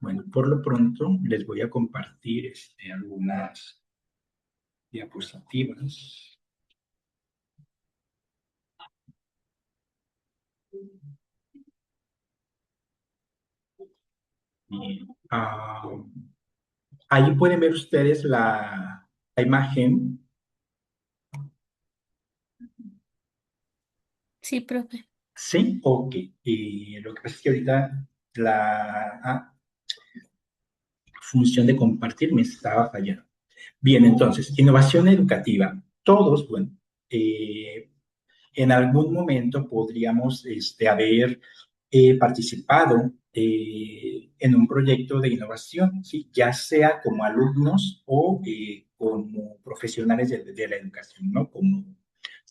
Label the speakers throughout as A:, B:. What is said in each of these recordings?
A: Bueno, por lo pronto les voy a compartir algunas diapositivas. Y, ahí pueden ver ustedes la imagen.
B: Sí, profe.
A: Sí, ok. Y lo que pasa es que ahorita la función de compartir me estaba fallando. Bien, entonces, innovación educativa. Todos, bueno, eh, en algún momento podríamos haber participado en un proyecto de innovación, ¿sí? Ya sea como alumnos o como profesionales de la educación, ¿no? Como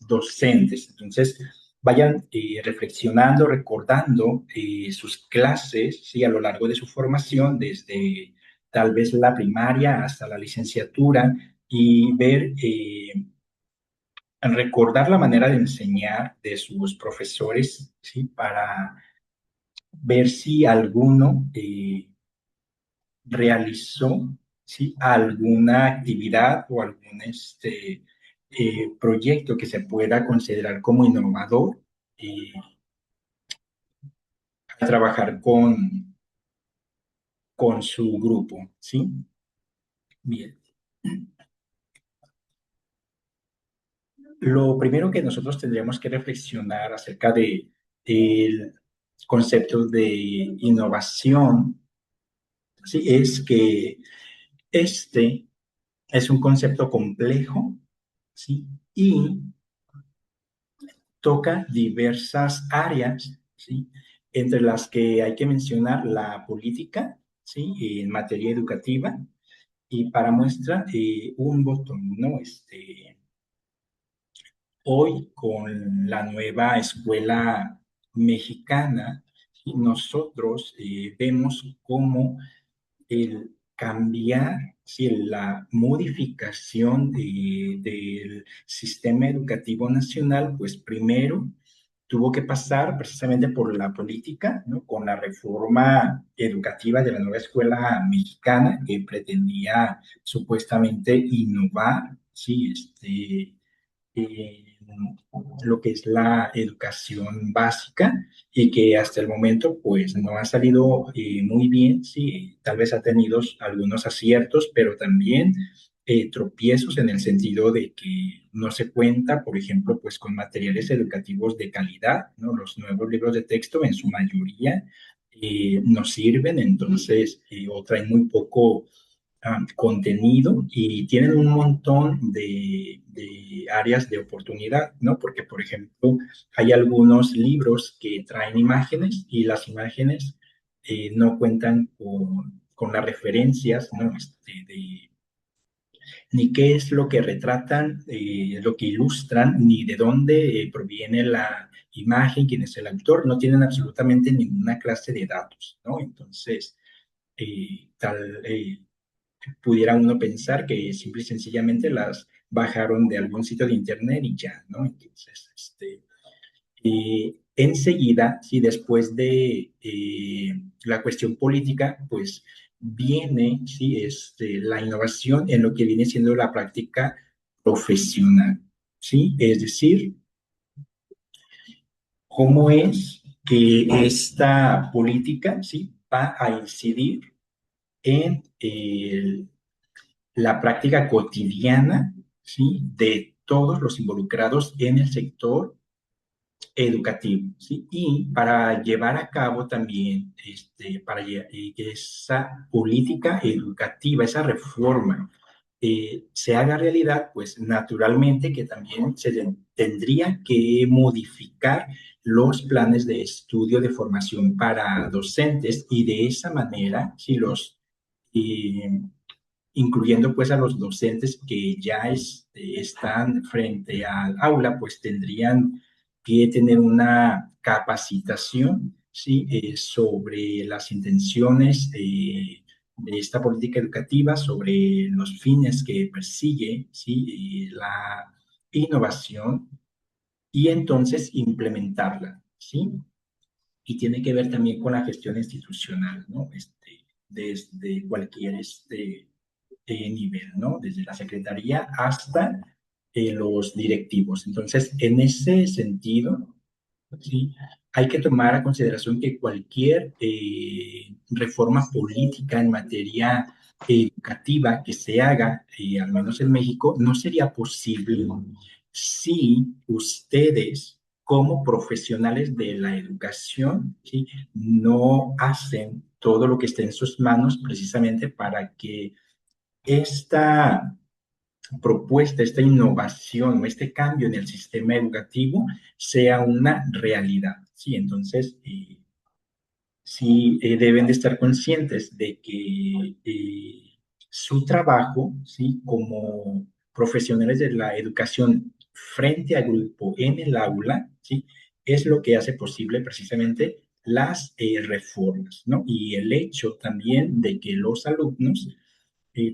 A: docentes. Entonces, vayan reflexionando, recordando sus clases, ¿sí? A lo largo de su formación, desde tal vez la primaria hasta la licenciatura, y ver, recordar la manera de enseñar de sus profesores, ¿sí? Para ver si alguno realizó, ¿sí? Alguna actividad o algún proyecto que se pueda considerar como innovador, eh, a trabajar con su grupo, ¿sí? Bien. Lo primero que nosotros tendríamos que reflexionar acerca de el concepto de innovación, ¿sí? Es que este es un concepto complejo, ¿sí? Y toca diversas áreas, ¿sí? Entre las que hay que mencionar la política, ¿sí? En materia educativa, y para muestra un botón, ¿no? Hoy con la nueva escuela mexicana, ¿sí? Nosotros vemos cómo el cambiar, ¿sí? La modificación del sistema educativo nacional, pues primero tuvo que pasar precisamente por la política, ¿no? Con la reforma educativa de la nueva escuela mexicana que pretendía supuestamente innovar, ¿sí? Eh, lo que es la educación básica y que hasta el momento pues no ha salido muy bien, sí, tal vez ha tenido algunos aciertos, pero también tropiezos en el sentido de que no se cuenta, por ejemplo, pues con materiales educativos de calidad, ¿no? Los nuevos libros de texto en su mayoría no sirven, entonces, o traen muy poco contenido y tienen un montón de áreas de oportunidad, ¿no? Porque, por ejemplo, hay algunos libros que traen imágenes y las imágenes no cuentan con las referencias, ¿no? Ni qué es lo que retratan, lo que ilustran, ni de dónde proviene la imagen, quién es el autor, no tienen absolutamente ninguna clase de datos, ¿no? Entonces, tal, pudiera uno pensar que simple y sencillamente las bajaron de algún sitio de internet y ya, ¿no? Entonces, enseguida, sí, después de la cuestión política, pues viene, sí, la innovación en lo que viene siendo la práctica profesional, ¿sí? Es decir, cómo es que esta política, ¿sí? Va a incidir en la práctica cotidiana, ¿sí? De todos los involucrados en el sector educativo, ¿sí? Y para llevar a cabo también, que esa política educativa, esa reforma, se haga realidad, pues naturalmente que también tendría que modificar los planes de estudio de formación para docentes y de esa manera, si los eh, incluyendo pues a los docentes que ya están frente al aula, pues tendrían que tener una capacitación, ¿sí? Sobre las intenciones de esta política educativa, sobre los fines que persigue, ¿sí? La innovación y entonces implementarla, ¿sí? Y tiene que ver también con la gestión institucional, ¿no? desde cualquier nivel, ¿no? Desde la secretaría hasta los directivos. Entonces, en ese sentido, ¿sí? Hay que tomar a consideración que cualquier reforma política en materia educativa que se haga, al menos en México, no sería posible si ustedes, como profesionales de la educación, ¿sí? No hacen todo lo que esté en sus manos precisamente para que esta propuesta, esta innovación o este cambio en el sistema educativo sea una realidad. Sí, entonces, sí deben de estar conscientes de que su trabajo, sí, como profesionales de la educación frente al grupo en el aula, sí, es lo que hace posible precisamente las reformas, ¿no? Y el hecho también de que los alumnos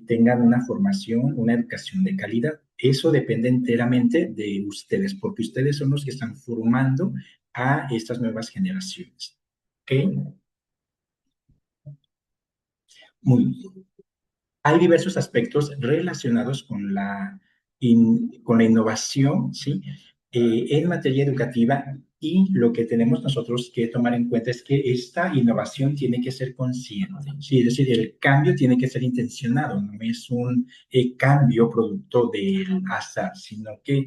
A: tengan una formación, una educación de calidad. Eso depende enteramente de ustedes, porque ustedes son los que están formando a estas nuevas generaciones. ¿Ok? Muy bien. Hay diversos aspectos relacionados con la innovación, ¿sí? En materia educativa, y lo que tenemos nosotros que tomar en cuenta es que esta innovación tiene que ser consciente, ¿sí? Es decir, el cambio tiene que ser intencionado, no es un cambio producto del azar, sino que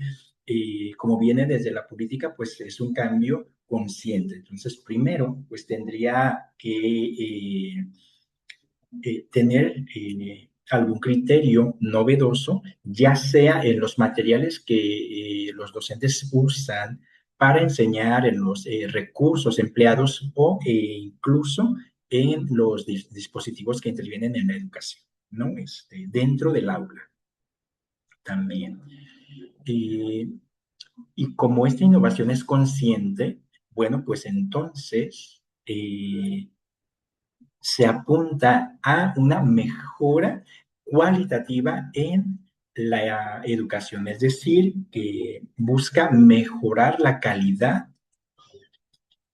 A: como viene desde la política, pues es un cambio consciente. Entonces, primero, pues tendría que tener algún criterio novedoso, ya sea en los materiales que los docentes usan para enseñar, en los recursos empleados o incluso en los dispositivos que intervienen en la educación, ¿no? Dentro del aula también. Eh, y como esta innovación es consciente, bueno, pues entonces se apunta a una mejora cualitativa en la educación, es decir, que busca mejorar la calidad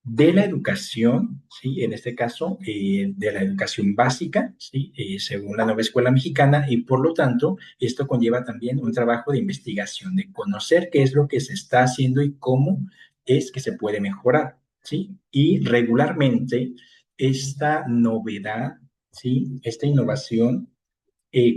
A: de la educación, ¿sí? En este caso, de la educación básica, ¿sí? Según la nueva escuela mexicana, y por lo tanto, esto conlleva también un trabajo de investigación, de conocer qué es lo que se está haciendo y cómo es que se puede mejorar, ¿sí? Y regularmente, esta novedad, ¿sí? Esta innovación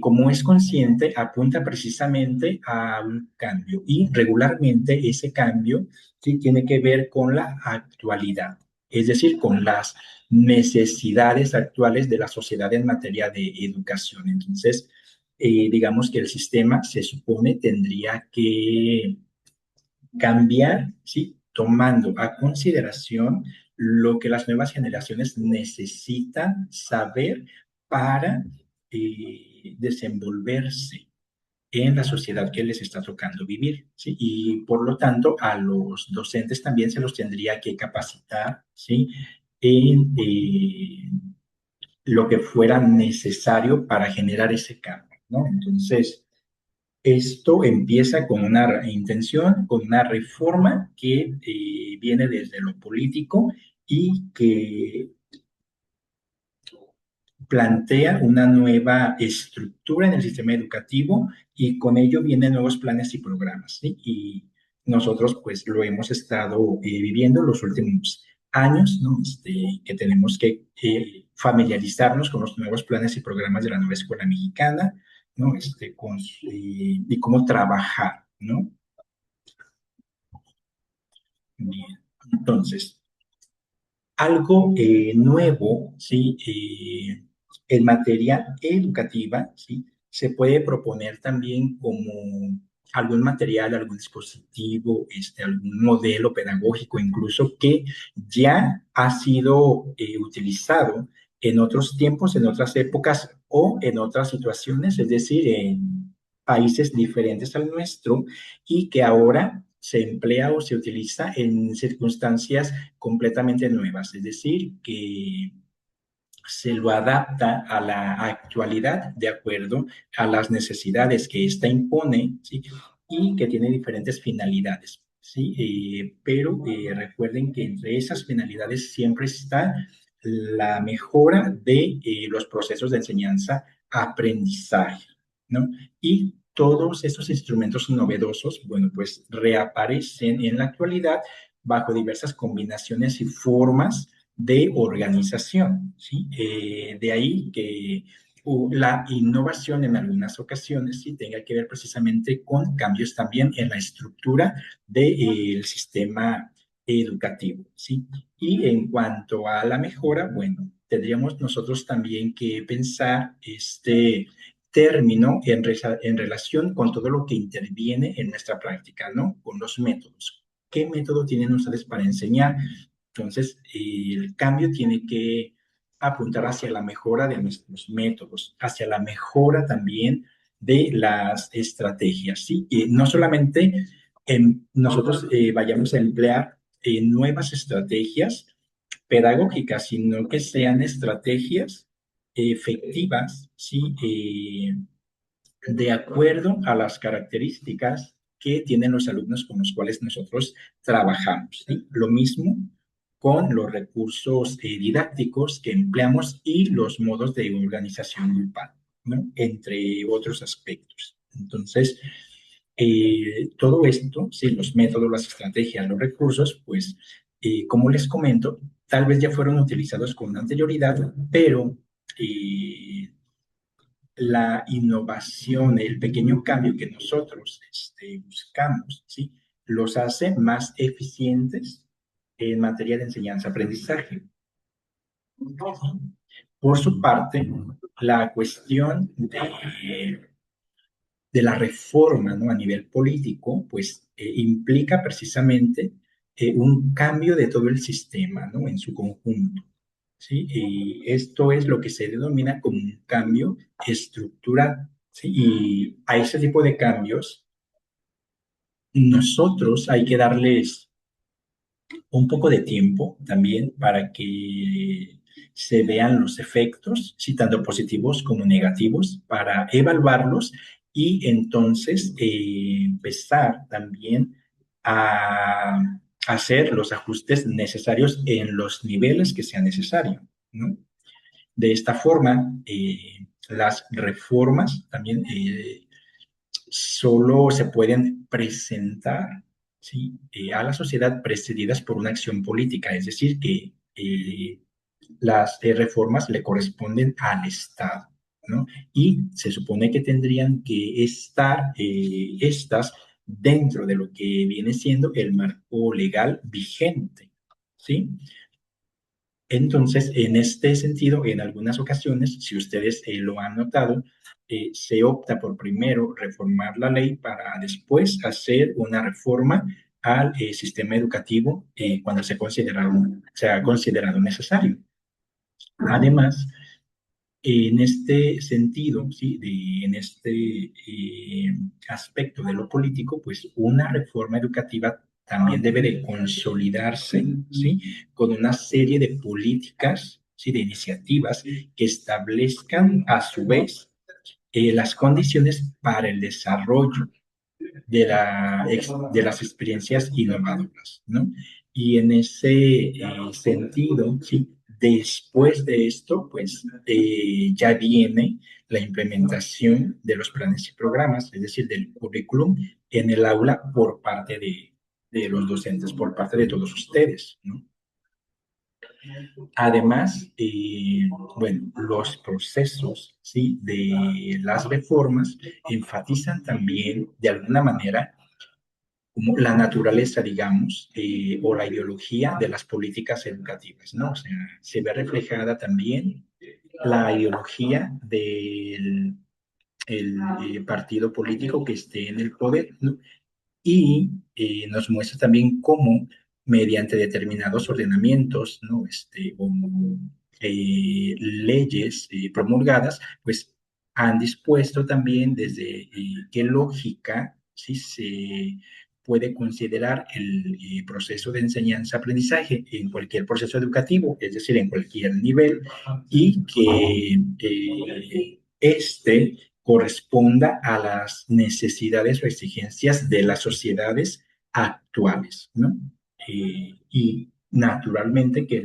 A: como es consciente, apunta precisamente a un cambio y regularmente ese cambio sí tiene que ver con la actualidad, es decir, con las necesidades actuales de la sociedad en materia de educación. Entonces, digamos que el sistema se supone tendría que cambiar, ¿sí? Tomando a consideración lo que las nuevas generaciones necesitan saber para desenvolverse en la sociedad que les está tocando vivir, ¿sí? Y por lo tanto, a los docentes también se los tendría que capacitar, ¿sí? En lo que fuera necesario para generar ese cambio, ¿no? Entonces, esto empieza con una intención, con una reforma que viene desde lo político y que plantea una nueva estructura en el sistema educativo y con ello vienen nuevos planes y programas, ¿sí? Y nosotros pues lo hemos estado viviendo los últimos años, ¿no? Que tenemos que familiarizarnos con los nuevos planes y programas de la nueva escuela mexicana, ¿no? Y cómo trabajar, ¿no? Bien. Entonces, algo nuevo, ¿sí? En materia educativa, ¿sí? Se puede proponer también como algún material, algún dispositivo, algún modelo pedagógico incluso que ya ha sido utilizado en otros tiempos, en otras épocas o en otras situaciones, es decir, en países diferentes al nuestro y que ahora se emplea o se utiliza en circunstancias completamente nuevas, es decir, que se lo adapta a la actualidad de acuerdo a las necesidades que ésta impone, ¿sí? Y que tiene diferentes finalidades, ¿sí? Pero recuerden que entre esas finalidades siempre está la mejora de los procesos de enseñanza-aprendizaje, ¿no? Y todos estos instrumentos novedosos, bueno, pues reaparecen en la actualidad bajo diversas combinaciones y formas de organización, ¿sí? De ahí que la innovación en algunas ocasiones sí tenga que ver precisamente con cambios también en la estructura del sistema educativo, ¿sí? Y en cuanto a la mejora, bueno, tendríamos nosotros también que pensar este término en relación con todo lo que interviene en nuestra práctica, ¿no? Con los métodos. ¿Qué método tienen ustedes para enseñar? Entonces, el cambio tiene que apuntar hacia la mejora de nuestros métodos, hacia la mejora también de las estrategias, ¿sí? Y no solamente nosotros vayamos a emplear nuevas estrategias pedagógicas, sino que sean estrategias efectivas, ¿sí? De acuerdo a las características que tienen los alumnos con los cuales nosotros trabajamos, ¿sí? Lo mismo con los recursos didácticos que empleamos y los modos de organización grupal, ¿no? Entre otros aspectos. Entonces, todo esto, sí, los métodos, las estrategias, los recursos, pues, como les comento, tal vez ya fueron utilizados con anterioridad, pero la innovación, el pequeño cambio que nosotros buscamos, ¿sí? Los hace más eficientes en materia de enseñanza-aprendizaje. Por su parte, la cuestión de la reforma, ¿no? A nivel político, pues implica precisamente un cambio de todo el sistema, ¿no? En su conjunto. ¿Sí? Y esto es lo que se denomina como un cambio estructural, ¿sí? Y a ese tipo de cambios, nosotros hay que darles un poco de tiempo también para que se vean los efectos, sí, tanto positivos como negativos, para evaluarlos y entonces empezar también a hacer los ajustes necesarios en los niveles que sea necesario, ¿no? De esta forma, las reformas también solo se pueden presentar, ¿sí? A la sociedad precedidas por una acción política, es decir, que las reformas le corresponden al Estado, ¿no? Y se supone que tendrían que estar estas dentro de lo que viene siendo el marco legal vigente, ¿sí? Entonces, en este sentido, en algunas ocasiones, si ustedes lo han notado, se opta por primero reformar la ley para después hacer una reforma al sistema educativo cuando se ha considerado necesario. Además, en este sentido, ¿sí? En este aspecto de lo político, pues una reforma educativa también debe de consolidarse, ¿sí? Con una serie de políticas, ¿sí? De iniciativas que establezcan a su vez las condiciones para el desarrollo de las experiencias innovadoras, ¿no? Y en ese sentido, sí, después de esto, pues ya viene la implementación de los planes y programas, es decir, del currículum en el aula por parte de los docentes, por parte de todos ustedes, ¿no? Además, bueno, los procesos, ¿sí? De las reformas enfatizan también, de alguna manera, como la naturaleza, digamos, o la ideología de las políticas educativas, ¿no? O sea, se ve reflejada también la ideología del partido político que esté en el poder, ¿no? Y nos muestra también cómo mediante determinados ordenamientos, ¿no? O leyes promulgadas, pues han dispuesto también desde qué lógica, ¿sí? Se puede considerar el proceso de enseñanza-aprendizaje en cualquier proceso educativo, es decir, en cualquier nivel, y que corresponda a las necesidades o exigencias de las sociedades actuales, ¿no? Y naturalmente que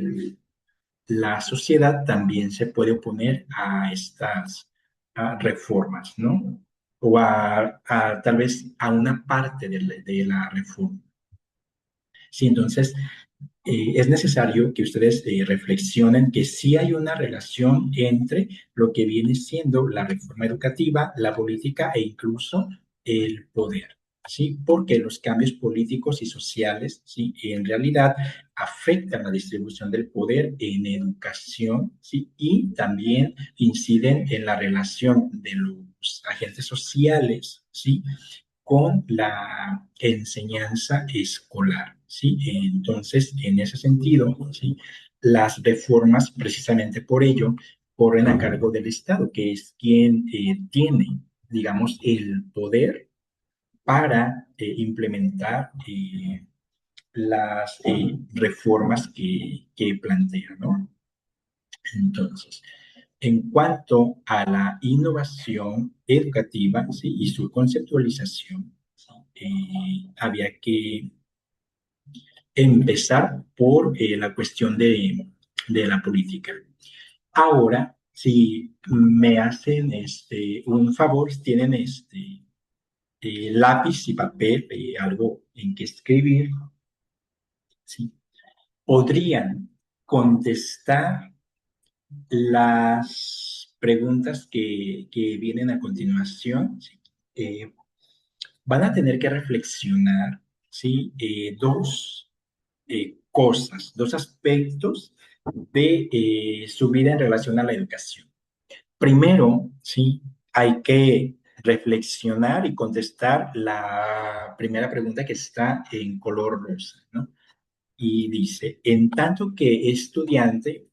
A: la sociedad también se puede oponer a estas reformas, ¿no? O tal vez a una parte de la reforma. Sí, entonces es necesario que ustedes reflexionen que sí hay una relación entre lo que viene siendo la reforma educativa, la política e incluso el poder, ¿sí? Porque los cambios políticos y sociales, ¿sí? En realidad afectan la distribución del poder en educación, ¿sí? Y también inciden en la relación de los agentes sociales, ¿sí? Con la enseñanza escolar, ¿sí? Entonces, en ese sentido, ¿sí? Las reformas, precisamente por ello, corren a cargo del Estado, que es quien tiene, digamos, el poder para implementar las reformas que plantea, ¿no? Entonces, en cuanto a la innovación educativa, ¿sí? Y su conceptualización, ¿sí? Había que empezar por la cuestión de la política. Ahora, si me hacen un favor, tienen lápiz y papel, algo en que escribir, ¿sí? Podrían contestar las preguntas que vienen a continuación. ¿Sí? Eh, Van a tener que reflexionar, ¿sí? Dos cosas, dos aspectos de su vida en relación a la educación. Primero, sí, hay que reflexionar y contestar la primera pregunta que está en color rosa, ¿no? Y dice, en tanto que estudiante,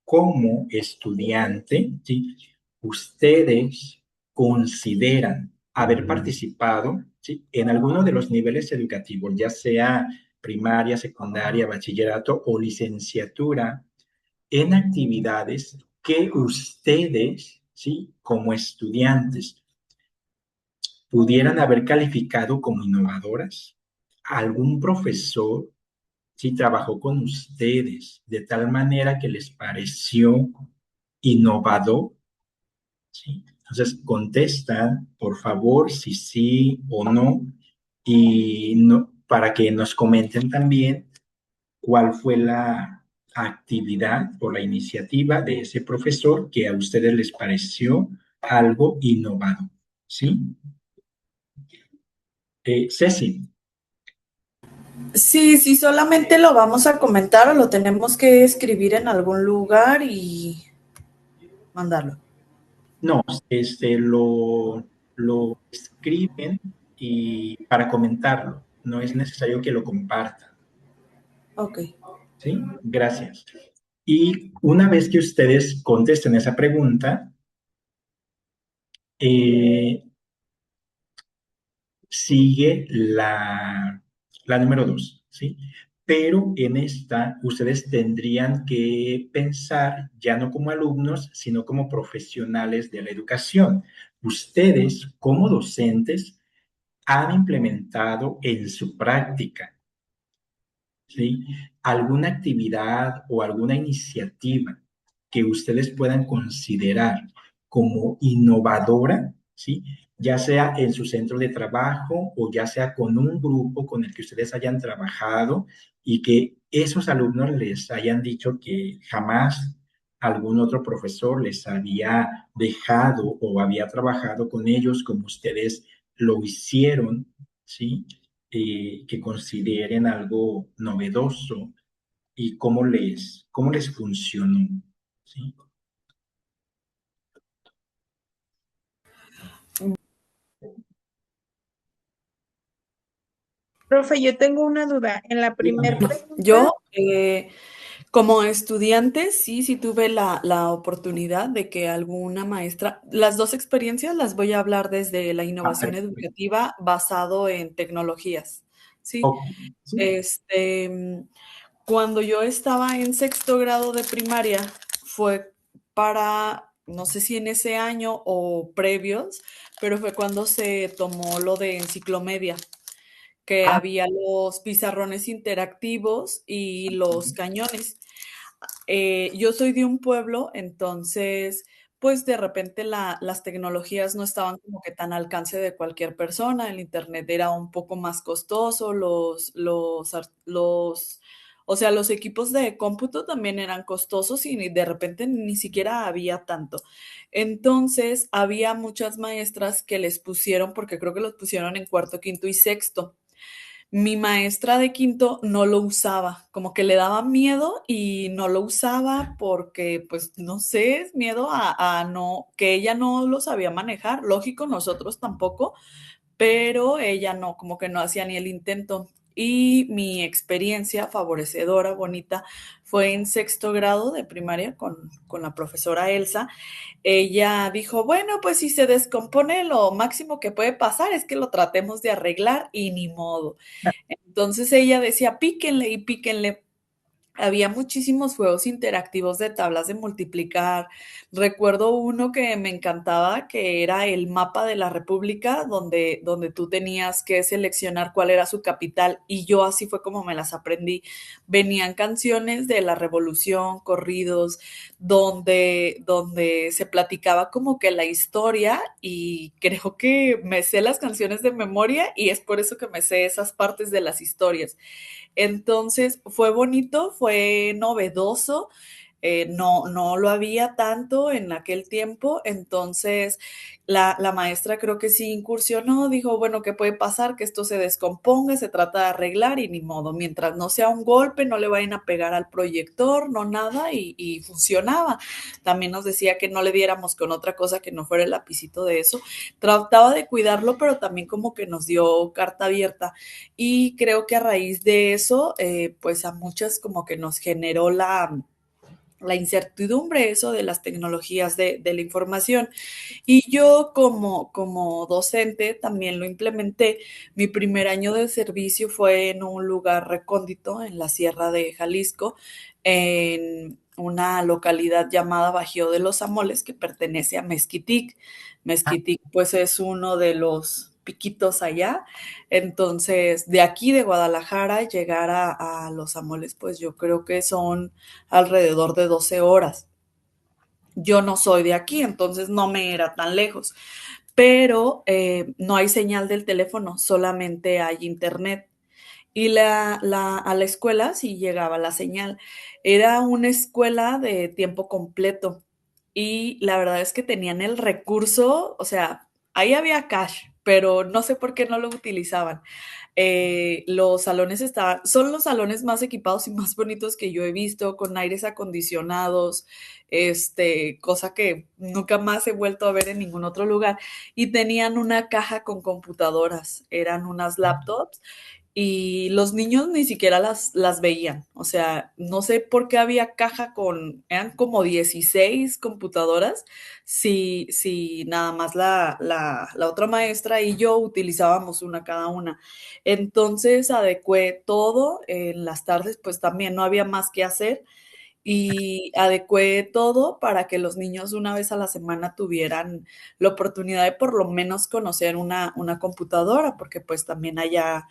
A: como estudiante, ¿sí? Ustedes consideran haber participado, ¿sí? En alguno de los niveles educativos, ya sea primaria, secundaria, bachillerato o licenciatura, en actividades que ustedes, ¿sí? Como estudiantes, pudieran haber calificado como innovadoras. ¿Algún profesor si trabajó con ustedes de tal manera que les pareció innovador? ¿Sí? Entonces, contestan, por favor, si sí o no, y no, para que nos comenten también cuál fue la actividad o la iniciativa de ese profesor que a ustedes les pareció algo innovador. ¿Sí? Ceci.
B: Sí, sí, solamente lo vamos a comentar o lo tenemos que escribir en algún lugar y mandarlo.
A: No, lo escriben y para comentarlo. No es necesario que lo compartan.
B: Ok.
A: ¿Sí? Gracias. Y una vez que ustedes contesten esa pregunta, eh, sigue la número dos, ¿sí? Pero en esta, ustedes tendrían que pensar ya no como alumnos, sino como profesionales de la educación. Ustedes, como docentes, han implementado en su práctica, ¿sí? Alguna actividad o alguna iniciativa que ustedes puedan considerar como innovadora, ¿sí? Ya sea en su centro de trabajo o ya sea con un grupo con el que ustedes hayan trabajado y que esos alumnos les hayan dicho que jamás algún otro profesor les había dejado o había trabajado con ellos como ustedes lo hicieron, ¿sí? Que consideren algo novedoso y cómo les funcionó. ¿Sí?
C: Profe, yo tengo una duda. En la primera
B: No,
C: pregunta,
B: yo como estudiante sí tuve la oportunidad de que alguna maestra, las dos experiencias las voy a hablar desde la
A: Ah,
B: innovación
A: perfecto.
B: educativa basado en tecnologías, ¿sí?
A: Ok, sí.
B: Este, mm, Cuando yo estaba en sexto grado de primaria, fue para, no sé si en ese año o previos, pero fue cuando se tomó lo de enciclomedia, que
A: Ah,
B: había los pizarrones interactivos y los cañones. yo soy de un pueblo, entonces, pues de repente las tecnologías no estaban como que tan al alcance de cualquier persona, el internet era un poco más costoso, o sea, los equipos de cómputo también eran costosos y de repente ni siquiera había tanto. Entonces, había muchas maestras que les pusieron, porque creo que los pusieron en cuarto, quinto y sexto. Mi maestra de quinto no lo usaba, como que le daba miedo y no lo usaba porque, pues, no sé, es miedo a no, que ella no lo sabía manejar. Lógico, nosotros tampoco, pero ella no, como que no hacía ni el intento. Y mi experiencia favorecedora, bonita, fue en sexto grado de primaria con la profesora Elsa. Ella dijo, bueno, pues si se descompone, lo máximo que puede pasar es que lo tratemos de arreglar y ni modo. Entonces ella decía, píquenle y píquenle. Había muchísimos juegos interactivos de tablas de multiplicar. Recuerdo uno que me encantaba, que era el mapa de la República, donde tú tenías que seleccionar cuál era su capital, y yo así fue como me las aprendí. Venían canciones de la Revolución, corridos, donde se platicaba como que la historia, y creo que me sé las canciones de memoria y es por eso que me sé esas partes de las historias. Entonces fue bonito, fue novedoso, no lo había tanto en aquel tiempo, entonces la maestra creo que sí incursionó, dijo, bueno, ¿qué puede pasar? Que esto se descomponga, se trata de arreglar y ni modo, mientras no sea un golpe, no le vayan a pegar al proyector, no nada, y funcionaba. También nos decía que no le diéramos con otra cosa que no fuera el lapicito de eso. Trataba de cuidarlo, pero también como que nos dio carta abierta. Y creo que a raíz de eso, pues a muchas como que nos generó la incertidumbre, eso de las tecnologías de la información. Y yo como docente también lo implementé. Mi primer año de servicio fue en un lugar recóndito en la Sierra de Jalisco, en una localidad llamada Bajío de los Amoles, que pertenece a Mezquitic. Mezquitic, pues es uno de los piquitos allá. Entonces, de aquí de Guadalajara, llegar a Los Amoles, pues yo creo que son alrededor de 12 horas. Yo no soy de aquí, entonces no me era tan lejos, pero no hay señal del teléfono, solamente hay internet. Y a la escuela sí llegaba la señal. Era una escuela de tiempo completo y la verdad es que tenían el recurso, o sea, ahí había cash, pero no sé por qué no lo utilizaban. Los salones son los salones más equipados y más bonitos que yo he visto, con aires acondicionados, cosa que nunca más he vuelto a ver en ningún otro lugar. Y tenían una caja con computadoras, eran unas laptops y los niños ni siquiera las veían. O sea, no sé por qué había caja eran como 16 computadoras, si nada más la otra maestra y yo utilizábamos una cada una. Entonces adecué todo, en las tardes pues también no había más que hacer y adecué todo para que los niños una vez a la semana tuvieran la oportunidad de por lo menos conocer una computadora, porque pues también allá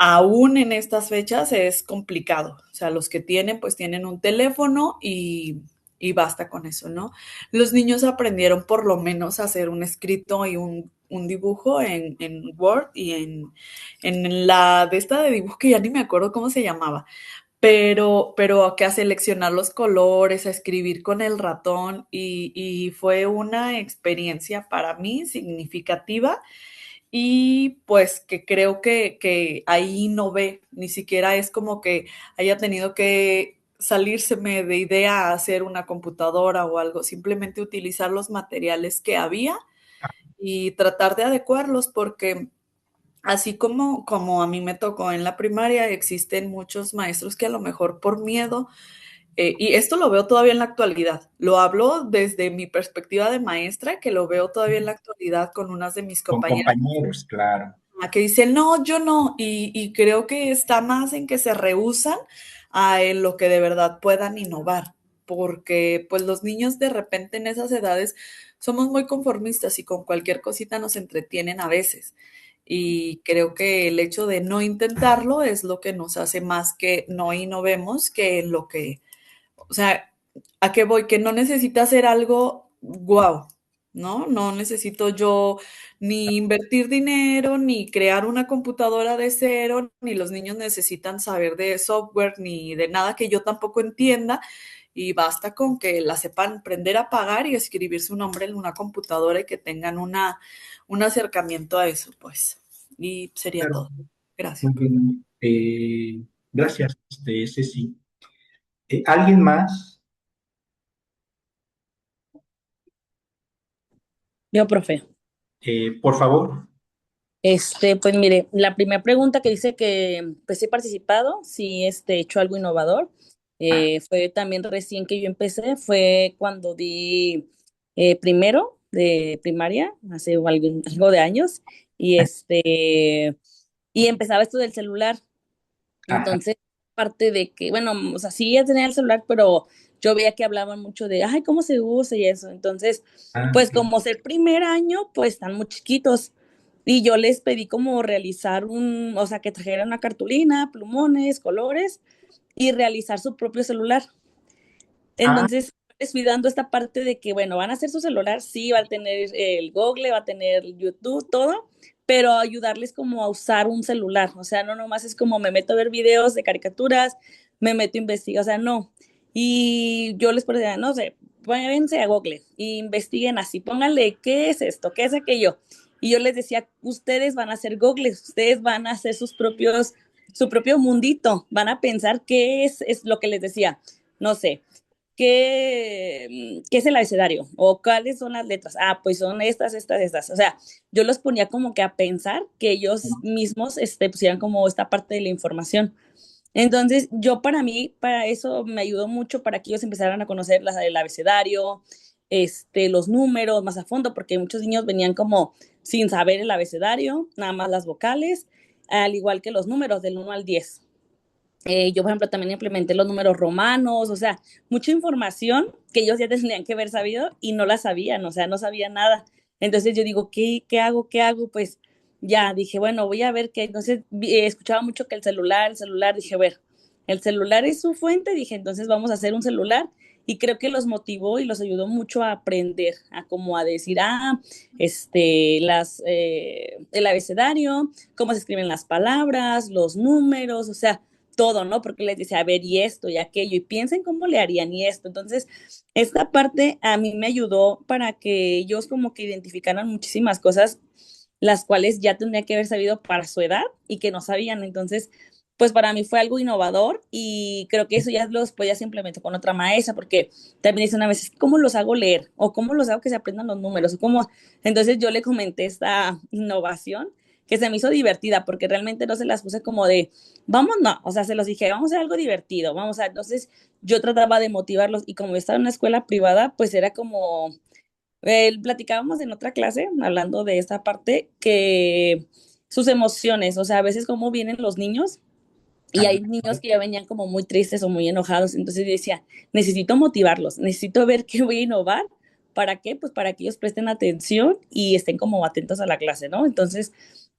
B: aún en estas fechas es complicado. O sea, los que tienen, pues tienen un teléfono y basta con eso, ¿no? Los niños aprendieron por lo menos a hacer un escrito y un dibujo en Word y en la de esta de dibujo que ya ni me acuerdo cómo se llamaba, pero que a seleccionar los colores, a escribir con el ratón y fue una experiencia para mí significativa y pues que creo que ahí no ve, ni siquiera es como que haya tenido que salírseme de idea a hacer una computadora o algo, simplemente utilizar los materiales que había y tratar de adecuarlos porque así como a mí me tocó en la primaria, existen muchos maestros que a lo mejor por miedo, y esto lo veo todavía en la actualidad, lo hablo desde mi perspectiva de maestra, que lo veo todavía en la actualidad con unas de mis
A: Con
B: compañeras
A: compañeros, claro.
B: que dicen, no, yo no, y creo que está más en que se rehúsan a en lo que de verdad puedan innovar, porque pues los niños de repente en esas edades somos muy conformistas y con cualquier cosita nos entretienen a veces. Y creo que el hecho de no intentarlo es lo que nos hace más que no innovemos que en lo que O sea, ¿a qué voy? Que no necesita hacer algo guau, ¿no? No necesito yo ni invertir dinero, ni crear una computadora de cero, ni los niños necesitan saber de software, ni de nada que yo tampoco entienda. Y basta con que la sepan prender, apagar y escribir su nombre en una computadora y que tengan un acercamiento a eso, pues. Y sería
A: Claro,
B: todo. Gracias.
A: muy bien. Gracias, Ceci. ¿Alguien más?
D: Yo, profe.
A: Por favor.
D: Pues mire, la primera pregunta que dice que pues he participado, sí, he hecho algo innovador. Fue también recién que yo empecé, fue cuando di primero de primaria, hace algo de años, y y empezaba esto del celular.
A: Ajá.
D: Entonces, parte de que, bueno, o sea, sí ya tenía el celular, pero yo veía que hablaban mucho de, ay, ¿cómo se usa y eso? Entonces,
A: Ah,
D: pues como ser primer año, pues están muy chiquitos. Y yo les pedí como realizar o sea, que trajeran una cartulina, plumones, colores y realizar su propio celular.
A: ah,
D: Entonces, les fui dando esta parte de que, bueno, van a hacer su celular, sí, va a tener el Google, va a tener YouTube, todo, pero ayudarles como a usar un celular. O sea, no nomás es como me meto a ver videos de caricaturas, me meto a investigar, o sea, no. Y yo les ponía, no sé, váyanse a Google e investiguen así, pónganle, ¿qué es esto? ¿Qué es aquello? Y yo les decía, ustedes van a hacer Google, ustedes van a hacer su propio mundito, van a pensar qué es lo que les decía. No sé, ¿qué es el abecedario? ¿O cuáles son las letras? Ah, pues son estas, estas, estas. O sea, yo los ponía como que a pensar que ellos mismos pusieran como esta parte de la información. Entonces, yo para mí, para eso me ayudó mucho para que ellos empezaran a conocer el abecedario, los números más a fondo, porque muchos niños venían como sin saber el abecedario, nada más las vocales, al igual que los números del 1 al 10. Yo, por ejemplo, también implementé los números romanos, o sea, mucha información que ellos ya tendrían que haber sabido y no la sabían, o sea, no sabían nada. Entonces yo digo, ¿qué hago? ¿Qué hago? Pues ya dije, bueno, voy a ver qué. Entonces escuchaba mucho que el celular, dije, a ver, el celular es su fuente, dije, entonces vamos a hacer un celular. Y creo que los motivó y los ayudó mucho a aprender, a como a decir, el abecedario, cómo se escriben las palabras, los números, o sea, todo, ¿no? Porque les dice, a ver, y esto y aquello, y piensen cómo le harían y esto. Entonces, esta parte a mí me ayudó para que ellos como que identificaran muchísimas cosas, las cuales ya tendría que haber sabido para su edad y que no sabían. Entonces, pues para mí fue algo innovador y creo que eso ya después ya se implementó con otra maestra, porque también dice una vez, ¿cómo los hago leer? O ¿cómo los hago que se aprendan los números? O cómo. Entonces yo le comenté esta innovación que se me hizo divertida, porque realmente no se las puse como de, vamos, no, o sea, se los dije, vamos a hacer algo divertido, vamos a, entonces yo trataba de motivarlos y como estaba en una escuela privada, pues era como, platicábamos en otra clase, hablando de esta parte, que sus emociones, o sea, a veces cómo vienen los niños y hay niños que ya venían como muy tristes o muy enojados, entonces yo decía, necesito motivarlos, necesito ver qué voy a innovar. ¿Para qué? Pues para que ellos presten atención y estén como atentos a la clase, ¿no? Entonces,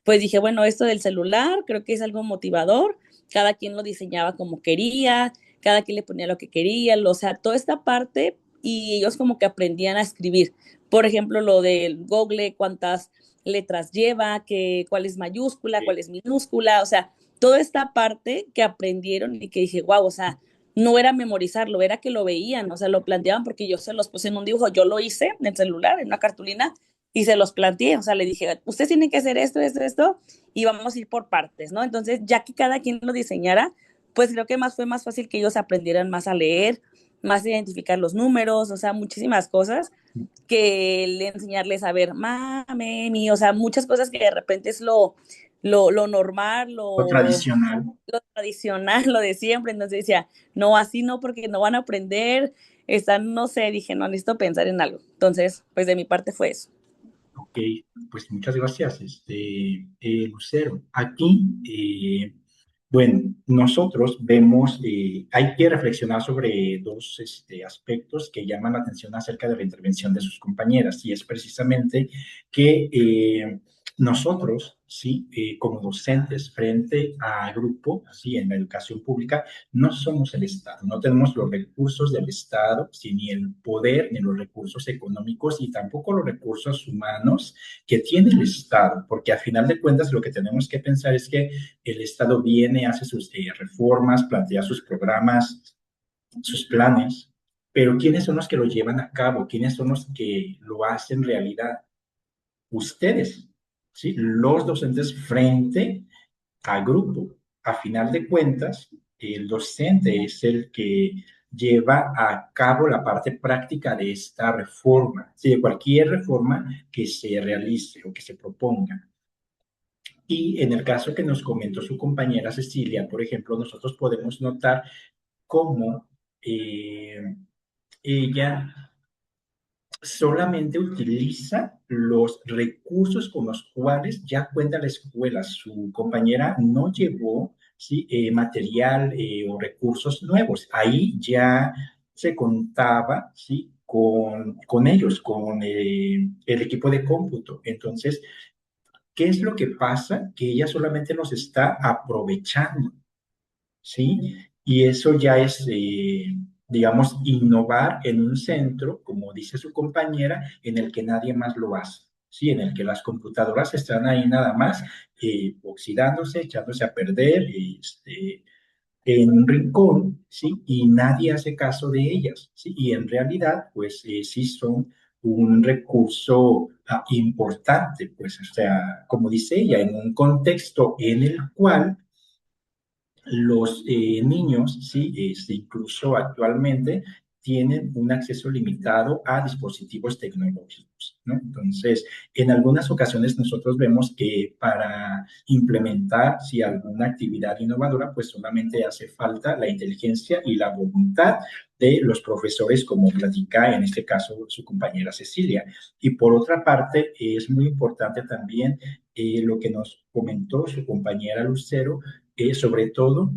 D: pues dije, bueno, esto del celular creo que es algo motivador, cada quien lo diseñaba como quería, cada quien le ponía lo que quería, o sea, toda esta parte y ellos como que aprendían a escribir. Por ejemplo, lo del Google, cuántas letras lleva, cuál es mayúscula, cuál es minúscula, o sea, toda esta parte que aprendieron y que dije, wow, o sea, no era memorizarlo, era que lo veían, o sea, lo planteaban porque yo se los puse en un dibujo, yo lo hice en el celular, en una cartulina, y se los planteé, o sea, le dije, ustedes tienen que hacer esto, esto, esto, y vamos a ir por partes, ¿no? Entonces, ya que cada quien lo diseñara, pues creo que fue más fácil que ellos aprendieran más a leer, más a identificar los números, o sea, muchísimas cosas que el enseñarles a ver, mami, o sea, muchas cosas que de repente es lo normal,
A: lo tradicional.
D: lo tradicional, lo de siempre. Entonces decía, no, así no, porque no van a aprender, están, no sé, dije, no, necesito pensar en algo. Entonces, pues de mi parte fue eso.
A: Ok, pues muchas gracias, Lucero. Aquí, bueno, nosotros vemos, hay que reflexionar sobre dos aspectos que llaman la atención acerca de la intervención de sus compañeras, y es precisamente que nosotros, sí, como docentes frente a grupo, así en la educación pública, no somos el Estado, no tenemos los recursos del Estado, sí, ni el poder, ni los recursos económicos, y tampoco los recursos humanos que tiene el Estado, porque a final de cuentas lo que tenemos que pensar es que el Estado viene, hace sus reformas, plantea sus programas, sus planes, pero ¿quiénes son los que lo llevan a cabo? ¿Quiénes son los que lo hacen realidad? Ustedes, ¿sí? Los docentes frente al grupo. A final de cuentas, el docente es el que lleva a cabo la parte práctica de esta reforma, ¿sí? De cualquier reforma que se realice o que se proponga. Y en el caso que nos comentó su compañera Cecilia, por ejemplo, nosotros podemos notar cómo ella solamente utiliza los recursos con los cuales ya cuenta la escuela. Su compañera no llevó, ¿sí? Material o recursos nuevos. Ahí ya se contaba, ¿sí? Con ellos, con el equipo de cómputo. Entonces, ¿qué es lo que pasa? Que ella solamente nos está aprovechando, ¿sí? Y eso ya es, digamos, innovar en un centro, como dice su compañera, en el que nadie más lo hace, ¿sí? En el que las computadoras están ahí nada más oxidándose, echándose a perder, en un rincón, ¿sí? Y nadie hace caso de ellas, ¿sí? Y en realidad, pues sí son un recurso importante, pues, o sea, como dice ella, en un contexto en el cual los niños, sí, incluso actualmente, tienen un acceso limitado a dispositivos tecnológicos, ¿no? Entonces, en algunas ocasiones nosotros vemos que para implementar, si alguna actividad innovadora, pues solamente hace falta la inteligencia y la voluntad de los profesores, como platica en este caso su compañera Cecilia. Y por otra parte, es muy importante también lo que nos comentó su compañera Lucero, sobre todo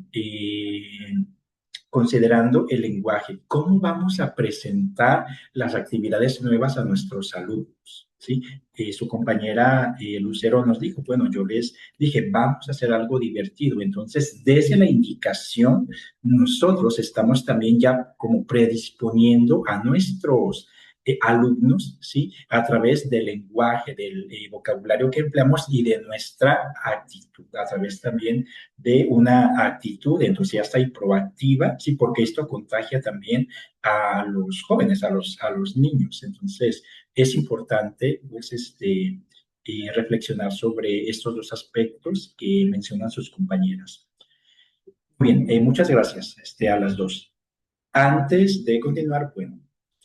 A: considerando el lenguaje. ¿Cómo vamos a presentar las actividades nuevas a nuestros alumnos? ¿Sí? Su compañera Lucero nos dijo, bueno, yo les dije, vamos a hacer algo divertido. Entonces, desde la indicación, nosotros estamos también ya como predisponiendo a nuestros alumnos, ¿sí? A través del lenguaje, del vocabulario que empleamos y de nuestra actitud, a través también de una actitud entusiasta y proactiva, sí, porque esto contagia también a los jóvenes, a los niños. Entonces, es importante, pues, reflexionar sobre estos dos aspectos que mencionan sus compañeras. Bien, muchas gracias a las dos. Antes de continuar, bueno,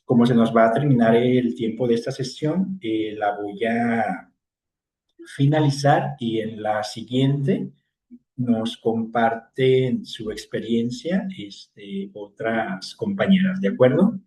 A: como se nos va a terminar el tiempo de esta sesión, la voy a finalizar y en la siguiente nos comparten su experiencia otras compañeras, ¿de acuerdo?